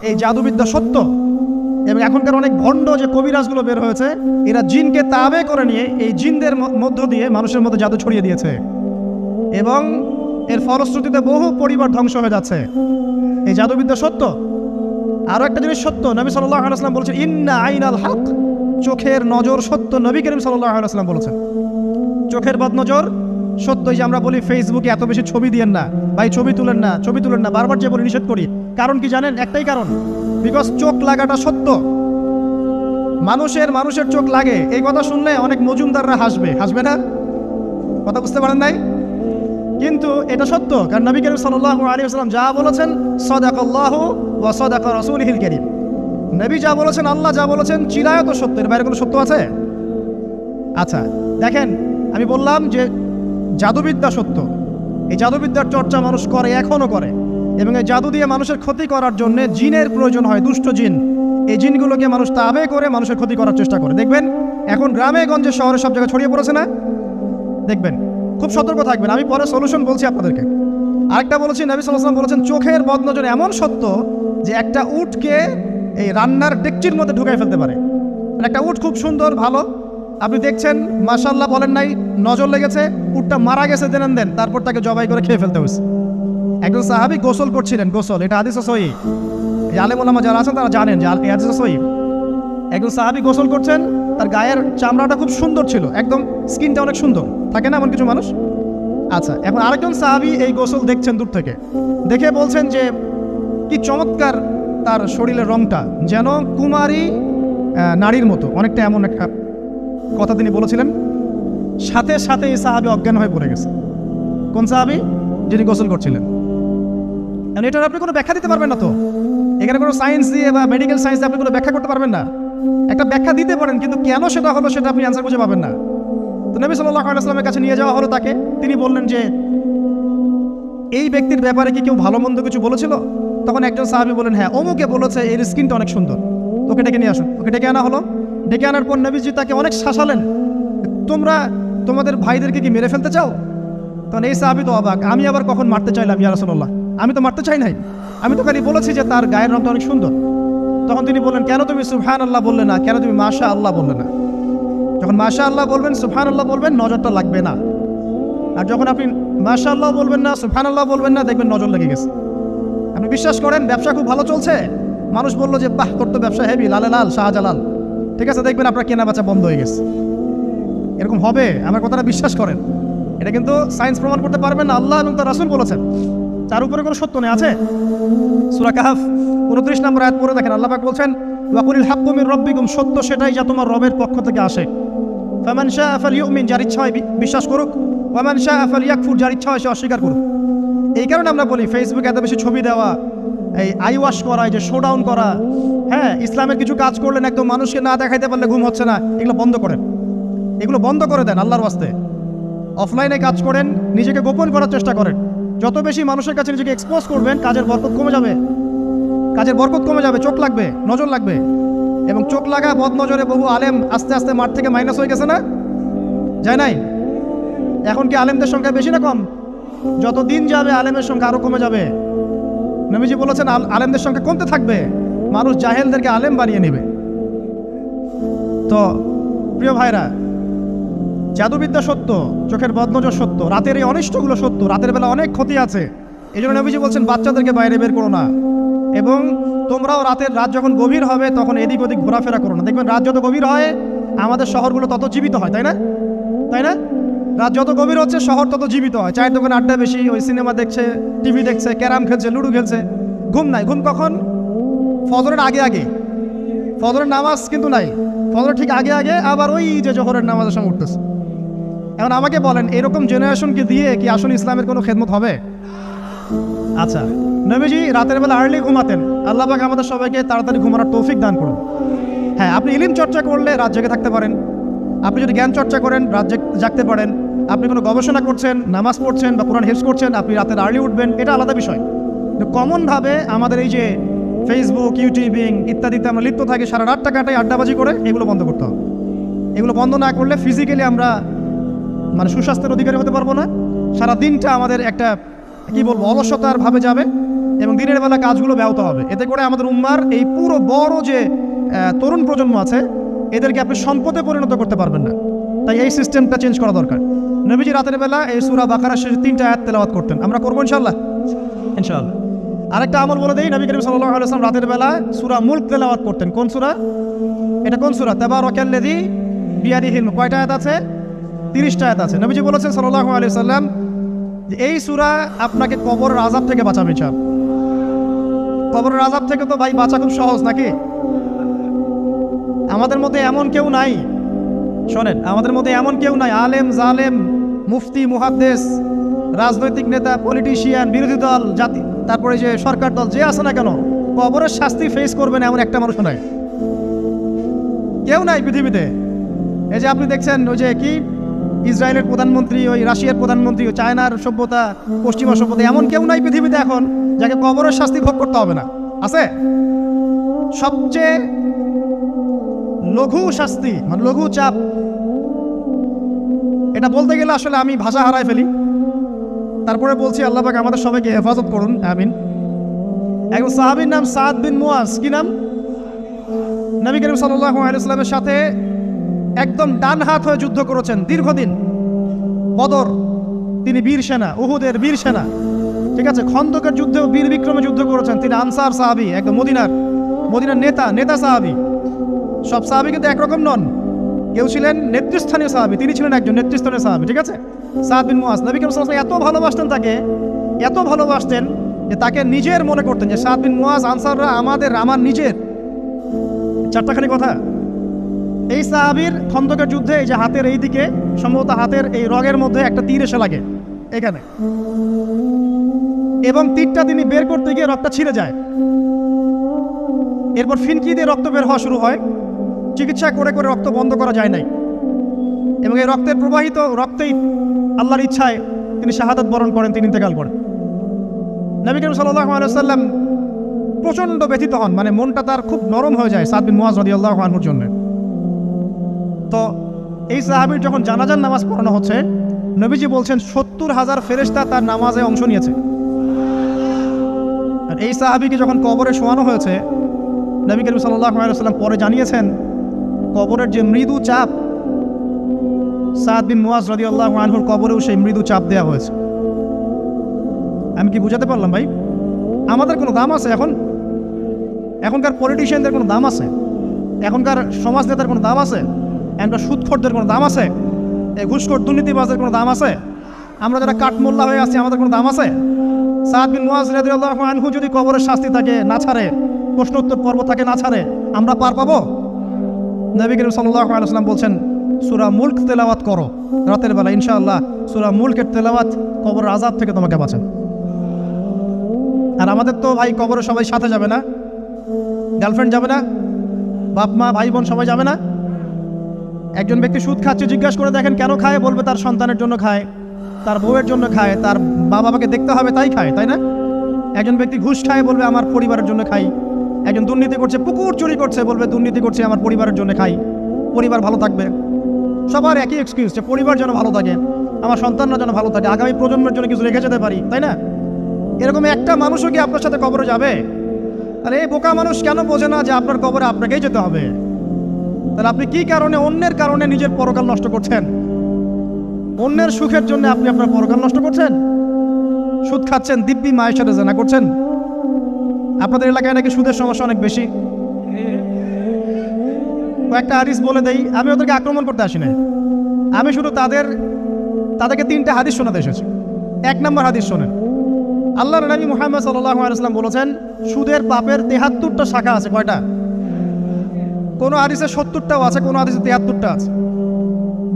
এই জাদুবিদ্যা সত্য, এবং এখনকার অনেক ভণ্ড যে কবিরাজগুলো বের হয়েছে, এরা জিনকে তাবে করে নিয়ে এই জিনদের মধ্য দিয়ে মানুষের মধ্যে জাদু ছড়িয়ে দিয়েছে, এবং এর ফলশ্রুতিতে বহু পরিবার ধ্বংস হয়ে যাচ্ছে। এই জাদুবিদ্যা সত্য। আরও একটা জিনিস সত্য, নবী সাল্লাল্লাহু আলাইহি ওয়াসাল্লাম বলেছেন ইন্না আইনাল হক, চোখের নজর সত্য। নবী করিম সাল্লাল্লাহু আলাইহি ওয়াসাল্লাম বলেছেন চোখের বদনজর সত্য। যে আমরা বলি ফেসবুকে এত বেশি ছবি দিয়েন না ভাই, ছবি তুলেন না, ছবি তুলেন না, বারবার যে বলি নিষেধ করি, কারণ কি জানেন? একটাই কারণ, বিকজ চোখ লাগাটা সত্য। মানুষের চোখ লাগে, এই কথা শুনলে অনেক মজুমদাররা হাসবে না? কথা বুঝতে পারেন নাই? কিন্তু এটা সত্য, কারণ নবী করিম সাল্লাল্লাহু আলাইহি ওয়াসাল্লাম যা বলেছেন সাদাকাল্লাহু ওয়া সাদাকা রাসূলুহুল কারীম, নবী যা বলেছেন, আল্লাহ যা বলেছেন চিরায়ত সত্য, এর বাইরে কোনো সত্য আছে? আচ্ছা দেখেন, আমি বললাম যে জাদুবিদ্যা সত্য। এই জাদুবিদ্যার চর্চা মানুষ করে, এখনও করে, এবং এই জাদু দিয়ে মানুষের ক্ষতি করার জন্য জিনের প্রয়োজন হয়, দুষ্ট জিন। এই জিনগুলোকে মানুষ তাবে করে মানুষের ক্ষতি করার চেষ্টা করে। দেখবেন এখন গ্রামে গঞ্জে শহরে সব জায়গায় ছড়িয়ে পড়েছে না? দেখবেন, খুব সতর্ক থাকবেন। আমি পরে সলিউশন বলছি আপনাদেরকে। আরেকটা বলেছি, নবী সাল্লাল্লাহু আলাইহি ওয়াসাল্লাম বলেছেন চোখের বদনজর এমন সত্য যে একটা উটকে এই রান্নার ডেকচির মধ্যে ঢুকাই ফেলতে পারে। একটা উট খুব সুন্দর ভালো, আপনি দেখছেন মাশাআল্লাহ বলেন নাই, নজর লেগেছে, উটটা মারা গেছে দেন, তারপর তাকে জবাই করে খেয়ে ফেলতে হয়েছে। একজন সাহাবী গোসল করছিলেন, গোসল, এটা হাদিসে সহিহ, এই আলেম ওলামা যারা আছেন তারা জানেন যে এই হাদিসে সহিহ। একজন সাহাবী গোসল করছেন, তার গায়ের চামড়াটা খুব সুন্দর ছিল, একদম স্কিনটা অনেক সুন্দর থাকে না এমন কিছু মানুষ? আচ্ছা, এখন আরেকজন সাহাবী এই গোসল দেখছেন দূর থেকে, দেখে বলছেন যে কি চমৎকার তার শরীরের রংটা, যেন কুমারী নারীর মতো, অনেকটা এমন একটা কথা তিনি বলেছিলেন। সাথে সাথে এই সাহাবী অজ্ঞান হয়ে পড়ে গেছে। কোন সাহাবী? যিনি গোসল করছিলেন। এখন এটার আপনি কোনো ব্যাখ্যা দিতে পারবেন না তো, এখানে কোনো সায়েন্স দিয়ে বা মেডিকেল সায়েন্স দিয়ে আপনি কোনো ব্যাখ্যা করতে পারবেন না। একটা ব্যাখ্যা দিতে পারেন, কিন্তু কেন সেটা হলো সেটা আপনি অ্যান্সার খুঁজে পাবেন না। তো নবী সাল্লাল্লাহু আলাইহি ওয়াসাল্লামের কাছে নিয়ে যাওয়া হলো তাকে। তিনি বললেন যে এই ব্যক্তির ব্যাপারে কি কেউ ভালো মন্দ কিছু বলেছিল? তখন একজন সাহাবী বলেন হ্যাঁ, অমুকে বলেছে এর স্কিনটা অনেক সুন্দর, তোকে ডেকে নিয়ে আসুন। ওকে ডেকে আনা হলো। ডেকে আনার পর নবীজি তাকে অনেক শাসালেন, তোমরা তোমাদের ভাইদেরকে কি মেরে ফেলতে চাও? তখন এই সাহাবী তো অবাক, আমি আবার কখন মারতে চাইলাম ইয়া রাসূলুল্লাহ, আমি তো মারতে চাই নাই, আমি তো খালি বলেছি যে তার গায়ের রংটা অনেক সুন্দর। তখন তিনি বললেন কেন তুমি সুবহানাল্লাহ বললে না, কেন তুমি মাশাআল্লাহ বললে না? যখন মাশাআল্লাহ বলবেন, সুবহানাল্লাহ বলবেন, নজরটা লাগবে না। আর যখন আপনি মাশাআল্লাহ বলবেন না, সুবহানাল্লাহ বলবেন না, দেখবেন নজর লেগে গেছে। আপনি বিশ্বাস করেন ব্যবসা খুব ভালো চলছে, মানুষ বললো যে বাহ তোর তো ব্যবসা হেভি, লালে লাল শাহজালাল, ঠিক আছে, দেখবেন আপনার কেনা বেচা বন্ধ হয়ে গেছে। এরকম হবে, আমার কথাটা বিশ্বাস করেন। এটা কিন্তু সায়েন্স প্রমাণ করতে পারবেন না, আল্লাহ এবং তার রাসূল বলেছেন, তার উপরে কোনো সত্য নেই। আছে সূরা কাহফ 29 নম্বর আয়াত পড়ে দেখেন, আল্লাহ পাক বলছেন ওয়াকুলিল হাক্কু মির রাব্বিকুম, সত্য সেটাই যা তোমার রবের পক্ষ থেকে আসে। ফামান শাআ ফালইউমিন, যার ইচ্ছা হয় বিশ্বাস করুক, ওয়ামান শাআ ফালইয়াকফুর, যার ইচ্ছা হয় সে অস্বীকার করুক। এই কারণে আমরা বলি ফেসবুকে এত বেশি ছবি দেওয়া, এই আই ওয়াশ করা, এই যে শোডাউন করা, হ্যাঁ, ইসলামের কিছু কাজ করলেন একদম মানুষকে না দেখাইতে পারলে ঘুম হচ্ছে না, এগুলো বন্ধ করেন, এগুলো বন্ধ করে দেন আল্লাহর ওয়াস্তে। অফলাইনে কাজ করেন, নিজেকে গোপন করার চেষ্টা করেন। যত বেশি মানুষের কাছে নিজেকে এক্সপোজ করবেন, কাজের বরকত কমে যাবে, কাজের বরকত কমে যাবে, চোখ লাগবে, নজর লাগবে। এবং চোখ লাগা বদ নজরে বহু আলেম আস্তে আস্তে মাঠ থেকে মাইনাস হয়ে গেছে না? যায় নাই? এখন কি আলেমদের সংখ্যা বেশি না কম? যত দিন যাবে আলেমের সংখ্যা আরো কমে যাবে। নবীজি বলেছেন আলেমদের সংখ্যা কমতে থাকবে, মানুষ জাহেলদেরকে আলেম বানিয়ে নেবে। তো প্রিয় ভাইরা, জাদুবিদ্যা সত্য, চোখের বদনজর সত্য, রাতের এই অনিষ্টগুলো সত্য, রাতের বেলা অনেক ক্ষতি আছে। এই জন্য নবীজি বলছেন বাচ্চাদেরকে বাইরে বের করো না, এবং তোমরাও রাত যখন গভীর হবে তখন এদিক ওদিক ঘোরাফেরা করো না। দেখবেন রাত যত গভীর হয় আমাদের শহরগুলো তত জীবিত হয়, তাই না? তাই না? রাত যত গভীর হচ্ছে শহর তত জীবিত হয়। চায়ের দোকানে আড্ডা বেশি, ওই সিনেমা দেখছে, টিভি দেখছে, ক্যারাম খেলছে, লুডো খেলছে, ঘুম নাই। ঘুম কখন? ফজরের আগে আগে। ফজরের নামাজ কিন্তু নাই, ফজরের ঠিক আগে আগে আবার ওই যে জোহরের নামাজের সঙ্গে উঠতেছে। এখন আমাকে বলেন এরকম জেনারেশনকে দিয়ে কি আসলে ইসলামের কোনো খেদমত হবে? আচ্ছা, নবীজি রাতের বেলা আর্লি ঘুমাতেন, আল্লাহ পাক আমাদের সবাইকে তাড়াতাড়ি ঘুমানোর তৌফিক দান করুন। হ্যাঁ, আপনি ইলম চর্চা করলে রাত জেগে থাকতে পারেন, আপনি যদি জ্ঞান চর্চা করেন রাত জাগতে পারেন, আপনি কোনো গবেষণা করছেন, নামাজ পড়ছেন বা কোরআন হিফজ করছেন, আপনি রাতের আর্লি উঠবেন, এটা আলাদা বিষয়। কিন্তু কমনভাবে আমাদের এই যে ফেসবুক, ইউটিউবিং ইত্যাদিতে আমরা লিপ্ত থাকি, সারা রাতটা কাটাই আড্ডাবাজি করে, এগুলো বন্ধ করতে হবে। এগুলো বন্ধ না করলে ফিজিক্যালি আমরা সুস্বাস্থ্যের অধিকারী হতে পারবো না। সারা দিনটা আমাদের একটা কি বলবো অলসতার ভাবে যাবে, এবং দিনের বেলা কাজগুলো ব্যাহত হবে। এতে করে আমাদের উম্মার এই পুরো বড় যে তরুণ প্রজন্ম আছে এদেরকে আপনি সম্পদে পরিণত করতে পারবেন না। তাই এই সিস্টেমটা চেঞ্জ করা দরকার। নবীজি রাতের বেলা এই সূরা বাকারার শেষে 3টা আয়াত তেলাওয়াত করতেন। আমরা করবো ইনশাআল্লাহ। আরেকটা আমল বলে দেই, নবী করিম সাল্লাল্লাহু আলাইহি ওয়াসাল্লাম রাতের বেলা সূরা মুলক তেলাওয়াত করতেন। কোন সূরা এটা? কোন সূরা? তাবারাকাল্লাযী বিয়াদিহিল মুলক। কয়টা আয়াত আছে? 30টা আয়াত আছে। নবীজি বলেছেন সাল্লাল্লাহু আলাইহি ওয়াসাল্লাম যে এই সূরা আপনাকে কবরের আযাব থেকে বাঁচাবে ইনশাআল্লাহ। কবরের আযাব থেকে তো ভাই বাঁচা খুব সহজ নাকি? আমাদের মধ্যে এমন কেউ নাই, শোনেন, আমাদের মধ্যে এমন কেউ নাই, আলেম জালেম মুফতি মুহাদ্দিস রাজনৈতিক নেতা পলিটিশিয়ান বিরোধী দল জাতি তারপরে যে সরকার দল যে আছে না কেন, কবরের শাস্তি ফেস করবে না এমন একটা মানুষ নাই, কেউ নাই পৃথিবীতে। এই যে আপনি দেখছেন ওই যে কি ইসরায়েলের প্রধানমন্ত্রী, ওই রাশিয়ার প্রধানমন্ত্রী, চায়নার সভ্যতা, পশ্চিমা সভ্যতা, এমন কেউ নাই পৃথিবীতে এখন যাকে কবরের শাস্তি ভোগ করতে হবে না। আছে? সবচেয়ে লঘু শাস্তি মানে লঘু চাপ, এটা বলতে গেলে আসলে আমি ভাষা হারায় ফেলি। তারপরে বলছি আল্লাহ পাক আমাদের সবাইকে হেফাজত করুন, আমিন। একজন সাহাবীর নাম সাদ বিন মুয়াজ। কি নাম? নবী করিম সাল্লাল্লাহু আলাইহি ওয়াসাল্লামের সাথে একদম ডান হাত হয়ে যুদ্ধ করেছেন দীর্ঘদিন। বদর তিনি বীর সেনা, উহুদের বীর সেনা, ঠিক আছে। খন্দকের যুদ্ধেও বীর বিক্রমে যুদ্ধ করেছেন। তিনি আনসার সাহাবী, একদম মদিনার নেতা সাহাবী। সব সাহাবী কিন্তু একরকম নন, কেউ ছিলেন নেতৃস্থানীয় সাহাবী, তিনি ছিলেন একজন নেতৃস্থানীয় সাহাবী, ঠিক আছে। সাদ বিন মুয়াজ নবী করিম সাল্লাল্লাহু আলাইহি ওয়াসাল্লাম এত ভালোবাসতেন তাকে, এত ভালোবাসতেন যে তাকে নিজের মনে করতেন যে সাদ বিন মুয়াজ আনসাররা আমার নিজের। চারটাখানি কথা। এই সাহাবীর খন্দকের যুদ্ধে এই যে হাতের এই দিকে সম্ভবত হাতের এই রগের মধ্যে একটা তীর এসে লাগে এখানে, এবং তীরটা তিনি বের করতে গিয়ে রক্তটা ছিঁড়ে যায়। এরপর ফিনকি দিয়ে রক্ত বের হওয়া শুরু হয়। চিকিৎসা করে করে রক্ত বন্ধ করা যায় নাই, এবং এই রক্তের প্রবাহিত রক্তেই আল্লাহর ইচ্ছায় তিনি শাহাদাত বরণ করেন, তিনি ইন্তেকাল করেন। নবী করিম সাল্লাল্লাহু আলাইহি ওয়াসাল্লাম প্রচণ্ড ব্যথিত হন, মানে মনটা তার খুব নরম হয়ে যায় সাদ বিন মুয়াজ রাদিয়াল্লাহু আনহুর জন্য। তো এই সাহাবীর যখন জানাজার নামাজ পড়ানো হচ্ছে, নবীজি বলছেন 70,000 ফেরেশতা তার নামাজে অংশ নিয়েছে। আর এই সাহাবীকে যখন কবরে শোয়ানো হয়েছে, নবী করিম সাল্লাল্লাহু আলাইহি ওয়াসাল্লাম পরে জানিয়েছেন কবরের যে মৃদু চাপ, সাদ বিন মুয়াজ রাদিয়াল্লাহু আনহুর কবরেও সেই মৃদু চাপ দেওয়া হয়েছে। আমি কি বুঝাতে পারলাম ভাই? আমাদের কোনো দাম আছে এখনকার পলিটিশিয়ানদের কোনো দাম আছে? এখনকার সমাজ নেতার কোনো দাম আছে? এখনকার সুদখোরদের কোনো দাম আছে? এই ঘুষখোর দুর্নীতিবাজদের কোনো দাম আছে? আমরা যারা কাঠমোল্লা হয়ে আছি আমাদের কোনো দাম আছে? সাদ বিন মুয়াজ রাদিয়াল্লাহু আনহু যদি কবরের শাস্তি তাকে না ছাড়ে, প্রশ্ন উত্তর পর্ব তাকে না ছাড়ে, আমরা পার পাবো? নবী করিম সাল্লাল্লাহু আলাইহি ওয়াসাল্লাম বলছেন সূরা মুলক তেলাওয়াত করো রাতের বেলা, ইনশাআল্লাহ সূরা মুলকের তেলাওয়াত কবরের আযাব থেকে তোমাকে বাঁচাবে। আর আমাদের তো ভাই কবরে সবাই সাথে যাবে না, গার্লফ্রেন্ড যাবে না, বাপ মা ভাই বোন সবাই যাবে না। একজন ব্যক্তি সুদ খাচ্ছে, জিজ্ঞাসা করে দেখেন কেন খায়, বলবে তার সন্তানের জন্য খায়, তার বউয়ের জন্য খায়, তার বাবাকে দেখতে হবে তাই খায়, তাই না? একজন ব্যক্তি ঘুষ খায়, বলবে আমার পরিবারের জন্য খাই। একজন দুর্নীতি করছে, পুকুর চুরি করছে, বলবে দুর্নীতি করছে আমার পরিবারের জন্য খাই, পরিবার ভালো থাকবে। সবার একই এক্সকিউজ যে পরিবার যেন ভালো থাকে, আমার সন্তানরা যেন ভালো থাকে, আগামী প্রজন্মের জন্য কিছু রেখে যেতে পারি, তাই না? এরকম একটা মানুষও কি আপনার সাথে কবরে যাবে? আর এই বোকা মানুষ কেন বোঝে না যে আপনার কবরে আপনাকেই যেতে হবে? তাহলে আপনি কি কারণে অন্যের কারণে নিজের পরকাল নষ্ট করছেন? অন্যের সুখের জন্য আপনি আপনার পরকাল নষ্ট করছেন। সুদ খাচ্ছেন, দিব্যি মায়ের সাথে জেনা করছেন। আপনাদের এলাকায় নাকি সুদের সমস্যা অনেক বেশি। কয়েকটা হাদিস বলে দেই, আমি ওদেরকে আক্রমণ করতে আসি না, আমি শুধু তাদেরকে 3টা হাদিস শোনাতে এসেছি। 1 নম্বর হাদিস শোনেন। আল্লাহর নবী মুহাম্মদ সাল্লাল্লাহু আলাইহি ওয়াসাল্লাম বলেছেন সুদের পাপের 73টা শাখা আছে। কয়টা? কোনো হাদিসে 70টাও আছে, কোনো হাদিসে 73টা আছে।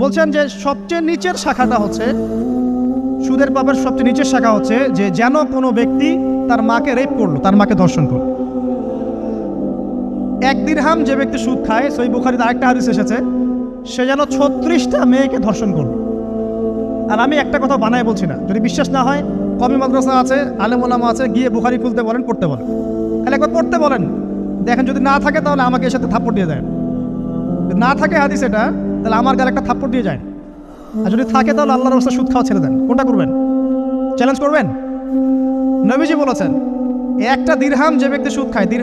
বলছেন যে সবচেয়ে নিচের শাখাটা হচ্ছে, সুদের পাপের সবচেয়ে নিচের শাখা হচ্ছে যে যেন কোনো ব্যক্তি তার মাকে রেপ করলো, তার মাকে ধর্ষণ করলো। 1 দিরহাম যে ব্যক্তি সুদ খায়, সহিহ বুখারীতে আরেকটা হাদিস এসেছে, সে যেন 36টা মেয়েকে ধর্ষণ করলো। আর আমি একটা কথা বানায় বলছি না, যদি বিশ্বাস না হয় কমি মাদ্রাসা আছে, আলেম ওলামা আছে, গিয়ে বুখারী খুলতে বলেন, পড়তে বলেন, তাহলে একবার পড়তে বলেন, দেখেন যদি না থাকে তাহলে আমাকে এর সাথে থাপ্পড় দিয়ে দেয়। না থাকে হাদিস এটা, তাহলে আমার গালে একটা থাপ্পড় দিয়ে যায়। আর যদি থাকে তাহলে আল্লাহর রাস্তায় সুদ খাওয়া ছেড়ে দেন। কোনটা করবেন? চ্যালেঞ্জ করবেন? নবীজি বলেছেন একটা দিরহাম যে ব্যক্তি সুদ খায়,